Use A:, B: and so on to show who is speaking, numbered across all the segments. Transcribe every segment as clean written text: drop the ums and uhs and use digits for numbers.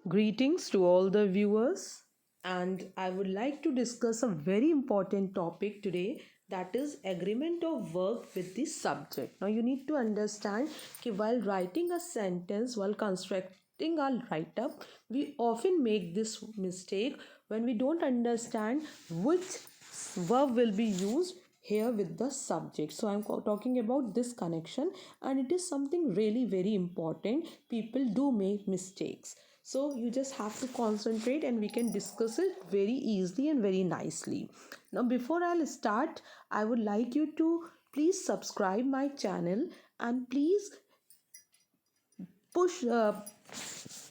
A: Greetings to all the viewers, and I would like to discuss a very important topic today, that is agreement of verb with the subject. Now, you need to understand that while writing a sentence, while constructing a write up, we often make this mistake when we don't understand which verb will be used here with the subject. So I'm talking about this connection, and it is something really very important. People do make mistakes, so you just have to concentrate and we can discuss it very easily and very nicely. Now before I'll start, I would like you to please subscribe my channel and please push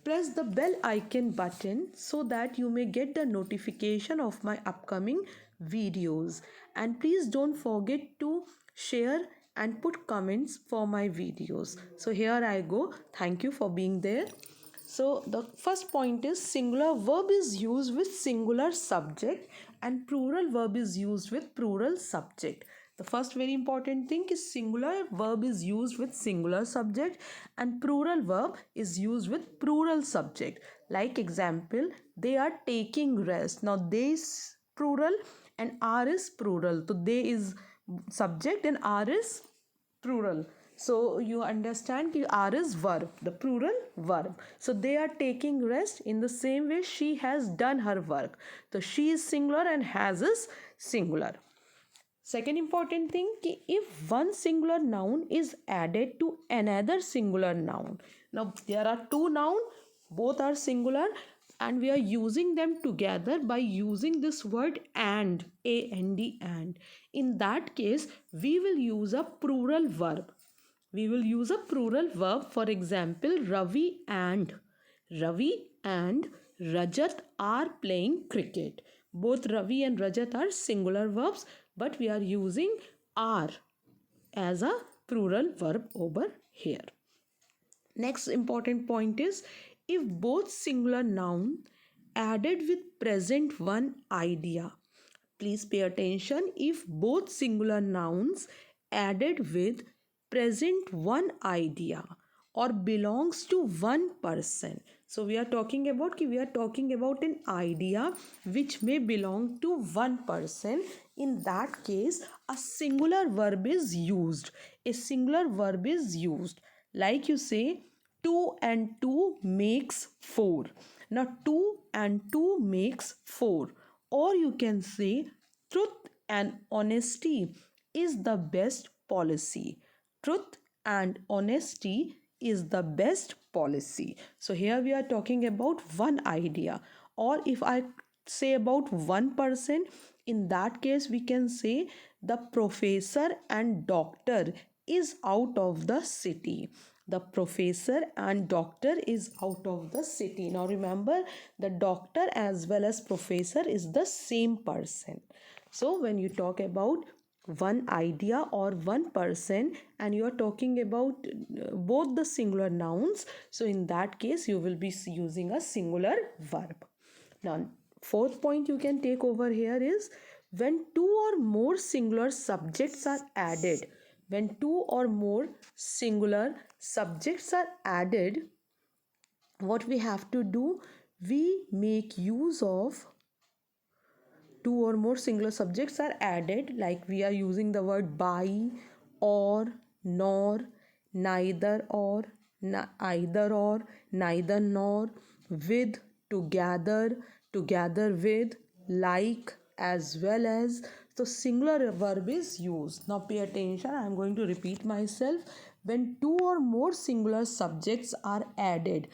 A: press the bell icon button so that you may get the notification of my upcoming videos, and please don't forget to share and put comments for my videos. So here I go. Thank you for being there. So the first point is singular verb is used with singular subject and plural verb is used with plural subject. The first very important thing is singular verb is used with singular subject and plural verb is used with plural subject. Like example, they are taking rest. Now they is plural and are is plural. So they is subject and are is plural. So you understand that are is verb, the plural verb. So they are taking rest. In the same way, she has done her work. So she is singular and has is singular. Second important thing, if one singular noun is added to another singular noun. Now there are two nouns, both are singular, and we are using them together by using this word and, A-N-D, and. In that case, we will use a plural verb. We will use a plural verb. For example, Ravi and Rajat are playing cricket. Both Ravi and Rajat are singular verbs, but we are using are as a plural verb over here. Next important point is, if both singular noun added with present one idea. Please pay attention. If both singular nouns added with present one idea or belongs to one person. So we are talking about an idea which may belong to one person. In that case, a singular verb is used. A singular verb is used. Like you say, 2 and 2 makes 4. Now 2 and 2 makes 4. Or you can say, truth and honesty is the best policy. Truth and honesty is the best policy. So here we are talking about one idea. Or if I say about one person, in that case we can say the professor and doctor is out of the city. The professor and doctor is out of the city. Now remember, the doctor as well as professor is the same person. So when you talk about one idea or one person and you are talking about both the singular nouns, so in that case you will be using a singular verb. Now fourth point you can take over here is, when two or more singular subjects are added. When two or more singular subjects are added, what we have to do, we make use of two or more singular subjects are added, like we are using the word by, or, nor, neither or, either or, neither nor, with, together, together with, like, as well as. So singular verb is used. Now pay attention, I am going to repeat myself. When two or more singular subjects are added,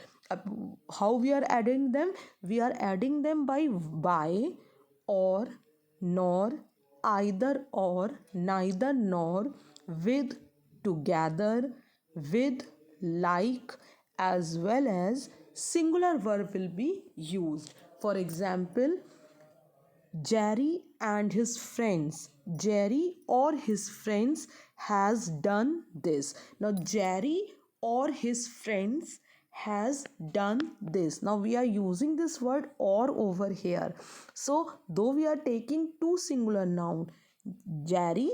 A: how we are adding them? We are adding them by, or, nor, either or, neither nor, with, together, with, like, as well as. Singular verb will be used. For example, Jerry and his friends. Jerry or his friends has done this. Now Jerry or his friends has done this. Now we are using this word or over here. So though we are taking two singular noun, Jerry,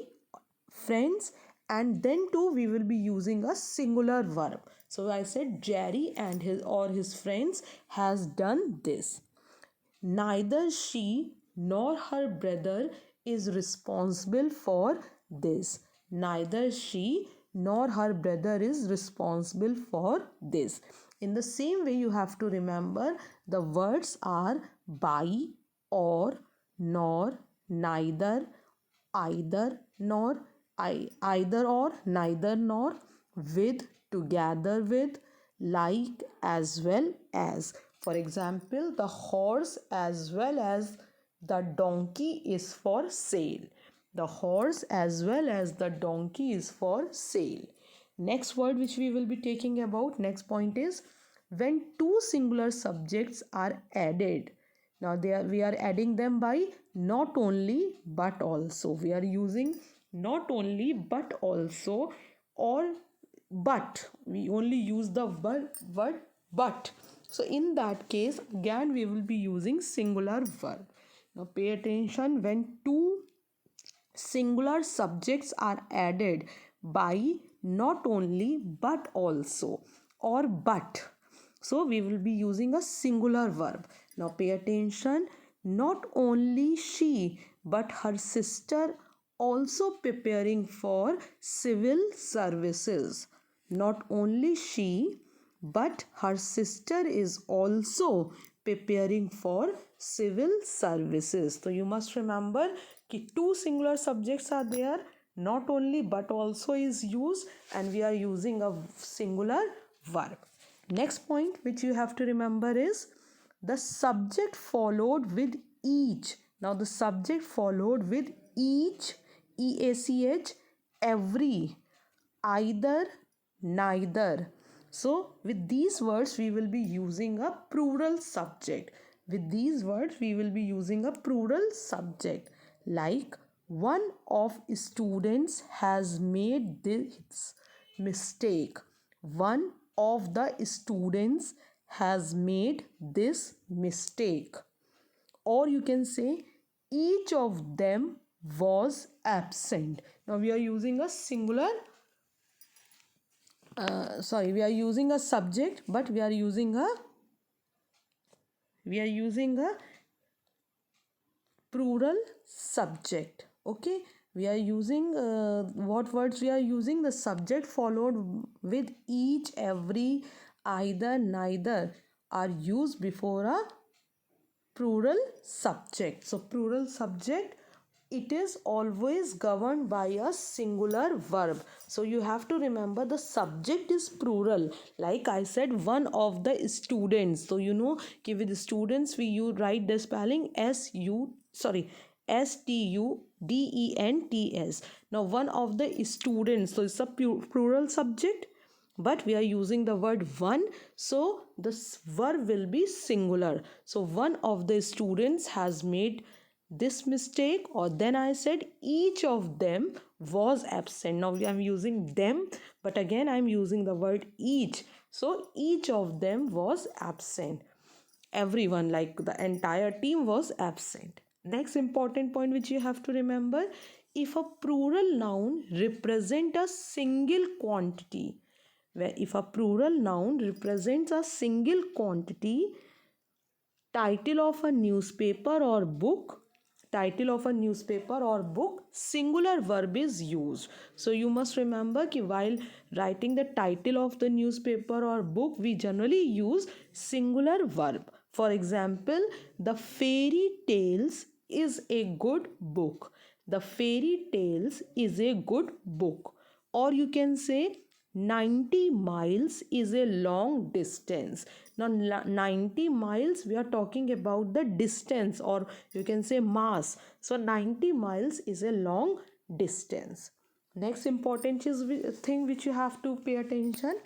A: friends, and then too we will be using a singular verb. So I said Jerry and his friends has done this. Neither she nor her brother is responsible for this. Neither she nor her brother is responsible for this. In the same way, you have to remember the words are by, or, nor, neither, either, nor, either or, neither nor, with, together with, like, as well as. For example, the horse as well as the donkey is for sale. The horse as well as the donkey is for sale. Next word which we will be taking about, next point is when two singular subjects are added. Now we are adding them by not only but also. We are using not only but also, or but. We only use the word but. So in that case, again we will be using singular verb. Now pay attention, when two singular subjects are added by not only but also, or but, so we will be using a singular verb. Now pay attention, not only she but her sister also preparing for civil services. Not only she but her sister is also preparing for civil services. So you must remember कि two singular subjects are there, not only but also is used, and we are using a singular verb. Next point which you have to remember is the subject followed with each. Now the subject followed with each, EACH, every, either, neither. So with these words we will be using a plural subject. With these words we will be using a plural subject, like one of students has made this mistake. One of the students has made this mistake. Or you can say each of them was absent. Now we are using a singular we are using a subject, but we are using a plural subject. Okay, we are using what words we are using? The subject followed with each, every, either, neither are used before a plural subject. So plural subject, it is always governed by a singular verb. So you have to remember the subject is plural. Like I said, one of the students. So you know with students you write the spelling students. Now one of the students, so it's a plural subject, but we are using the word one, so this verb will be singular. So one of the students has made this mistake, or then I said each of them was absent. Now I am using them, but again I am using the word each. So each of them was absent. Everyone, like the entire team, was absent. Next important point which you have to remember, if a plural noun represent a single quantity, where if a plural noun represents a single quantity, title of a newspaper or book, singular verb is used. So you must remember कि while writing the title of the newspaper or book, we generally use singular verb. For example, the fairy tales is a good book. The fairy tales is a good book. Or you can say 90 miles is a long distance. Now 90 miles, we are talking about the distance, or you can say mass. So 90 miles is a long distance. Next important thing which you have to pay attention,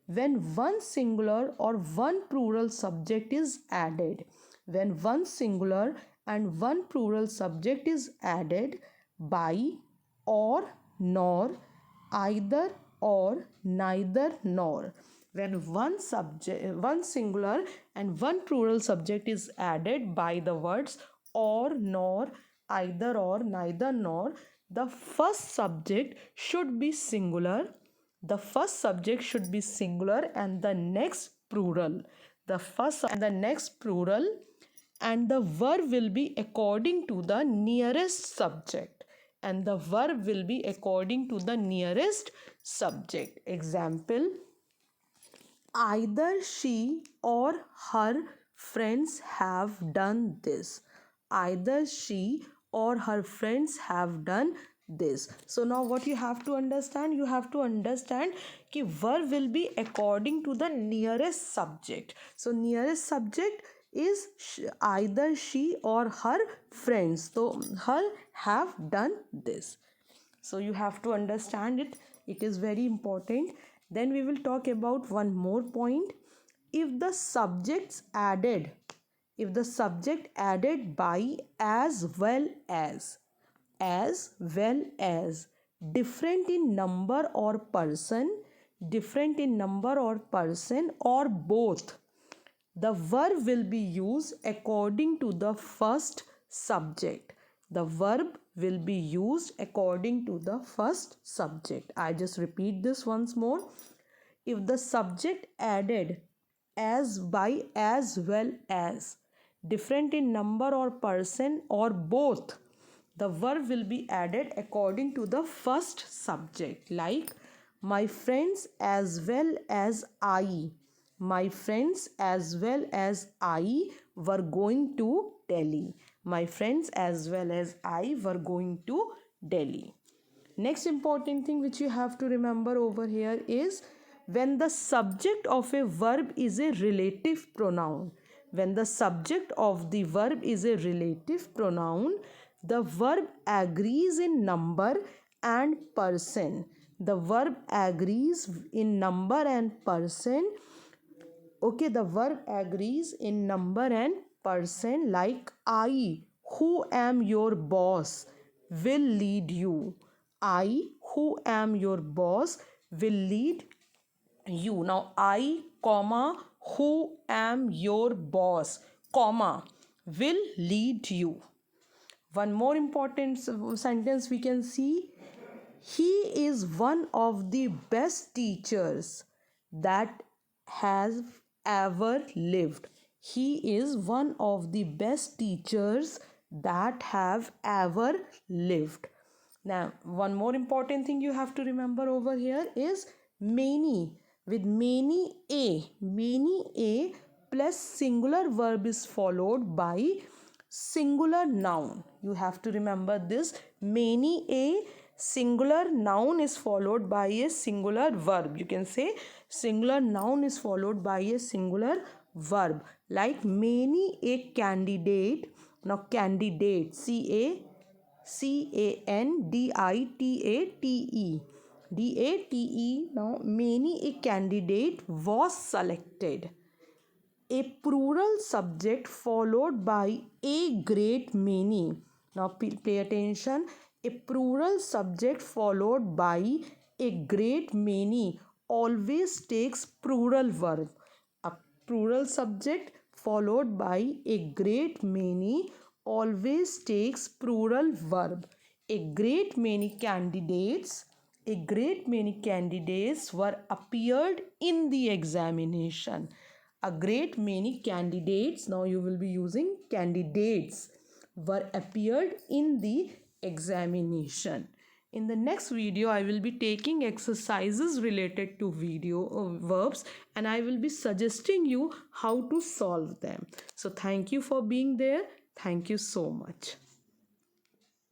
A: when one singular or one plural subject is added. When one singular and one plural subject is added by, or, nor, either or, neither nor. When one singular and one plural subject is added by the words or, nor, either or, neither nor, the first subject should be singular, the first subject should be singular and the next plural. The first and the next plural, and the verb will be according to the nearest subject. And the verb will be according to the nearest subject. Example, either she or her friends have done this. Either she or her friends have done this. So now what you have to understand? You have to understand कि verb will be according to the nearest subject. So nearest subject is either she or her friends. So her have done this. So you have to understand it. It is very important. Then we will talk about one more point. If the subjects added, if the subject added by as well as different in number or person, different in number or person, or both, the verb will be used according to the first subject. The verb will be used according to the first subject. I just repeat this once more. If the subject added as by as well as different in number or person or both, the verb will be added according to the first subject. Like my friends as well as I. My friends as well as I were going to Delhi. My friends as well as I were going to Delhi. Next important thing which you have to remember over here is when the subject of a verb is a relative pronoun. When the subject of the verb is a relative pronoun, the verb agrees in number and person. The verb agrees in number and person. Okay, the verb agrees in number and person, like I, who am your boss, will lead you. I, who am your boss, will lead you. Now, I, comma, who am your boss, comma, will lead you. One more important sentence we can see. He is one of the best teachers that has ever lived. He is one of the best teachers that have ever lived. Now, one more important thing you have to remember over here is many. With many a plus singular verb is followed by singular noun. You have to remember this. Many a singular noun is followed by a singular verb. You can say singular noun is followed by a singular verb. Like many a candidate. Now candidate, candidate. Now many a candidate was selected. A plural subject followed by a great many. Now pay attention. A plural subject followed by a great many always takes plural verb. A plural subject followed by a great many always takes plural verb. A great many candidates were appeared in the examination. A great many candidates, now you will be using candidates, were appeared in the examination. In the next video, I will be taking exercises related to verbs, and I will be suggesting you how to solve them. So thank you for being there. Thank you so much.